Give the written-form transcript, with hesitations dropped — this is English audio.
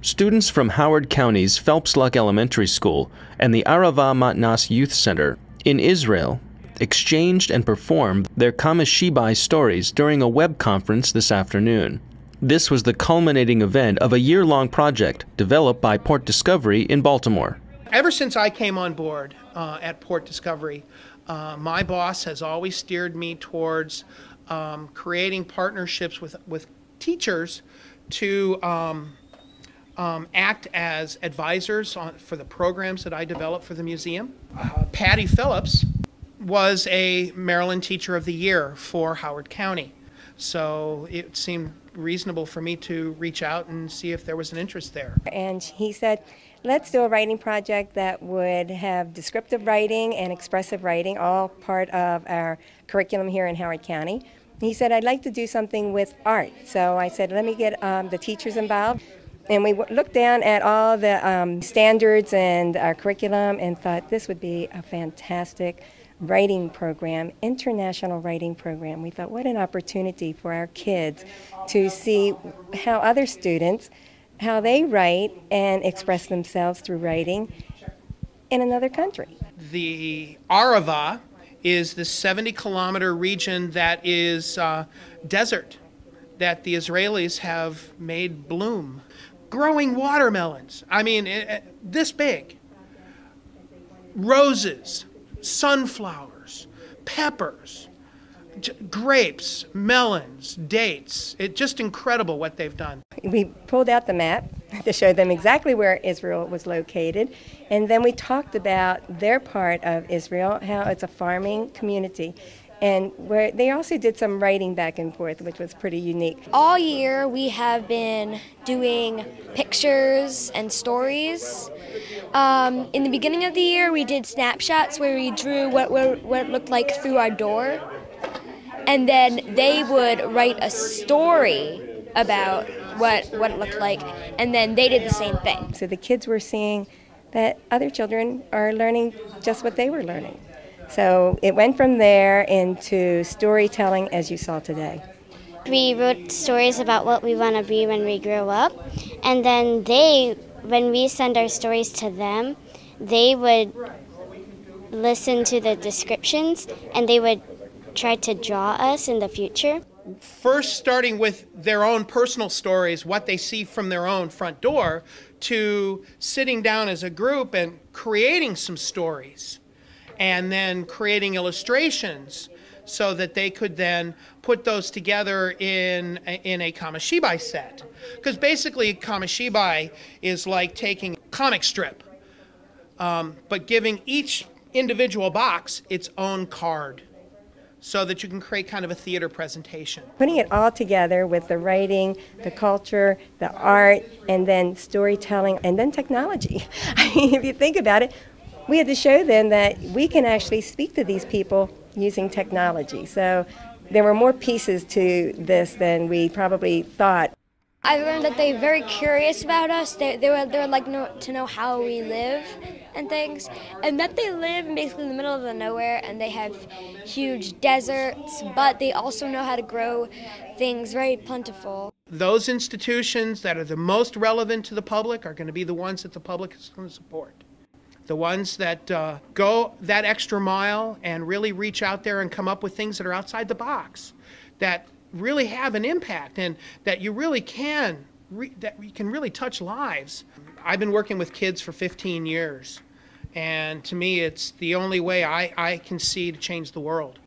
Students from Howard County's Phelps Luck Elementary School and the Arava Matnas Youth Center in Israel exchanged and performed their Kamishibai stories during a web conference this afternoon. This was the culminating event of a year-long project developed by Port Discovery in Baltimore. Ever since I came on board at Port Discovery, my boss has always steered me towards creating partnerships with teachers to act as advisors for the programs that I develop for the museum. Patty Phillips was a Maryland Teacher of the Year for Howard County, so it seemed reasonable for me to reach out and see if there was an interest there. And he said, let's do a writing project that would have descriptive writing and expressive writing, all part of our curriculum here in Howard County. He said, I'd like to do something with art. So I said, let me get the teachers involved. And we looked down at all the standards and our curriculum and thought this would be a fantastic writing program, international writing program. We thought, what an opportunity for our kids to see how other students, how they write and express themselves through writing in another country. The Arava is the 70-kilometer region that is desert that the Israelis have made bloom. Growing watermelons, I mean, this big. Roses, sunflowers, peppers, grapes, melons, dates. It's just incredible what they've done. We pulled out the map to show them exactly where Israel was located, and then we talked about their part of Israel, how it's a farming community, and where they also did some writing back and forth, which was pretty unique. All year we have been doing pictures and stories. In the beginning of the year we did snapshots where we drew what it looked like through our door, and then they would write a story about what it looked like, and then they did the same thing. So the kids were seeing that other children are learning just what they were learning. So it went from there into storytelling as you saw today. We wrote stories about what we want to be when we grow up, and then when we send our stories to them, they would listen to the descriptions and they would try to draw us in the future. First starting with their own personal stories, what they see from their own front door, to sitting down as a group and creating some stories, and then creating illustrations so that they could then put those together in a Kamishibai set. Because basically Kamishibai is like taking a comic strip, but giving each individual box its own card, so that you can create kind of a theater presentation. Putting it all together with the writing, the culture, the art, and then storytelling, and then technology. I mean, if you think about it, we had to show them that we can actually speak to these people using technology. So there were more pieces to this than we probably thought. I learned that they're very curious about us. They would like to know how we live and things, and that they live basically in the middle of the nowhere, and they have huge deserts, but they also know how to grow things very plentiful. Those institutions that are the most relevant to the public are going to be the ones that the public is going to support. The ones that go that extra mile and really reach out there and come up with things that are outside the box, that really have an impact, and that you really can really touch lives. I've been working with kids for 15 years, and to me it's the only way I can see to change the world.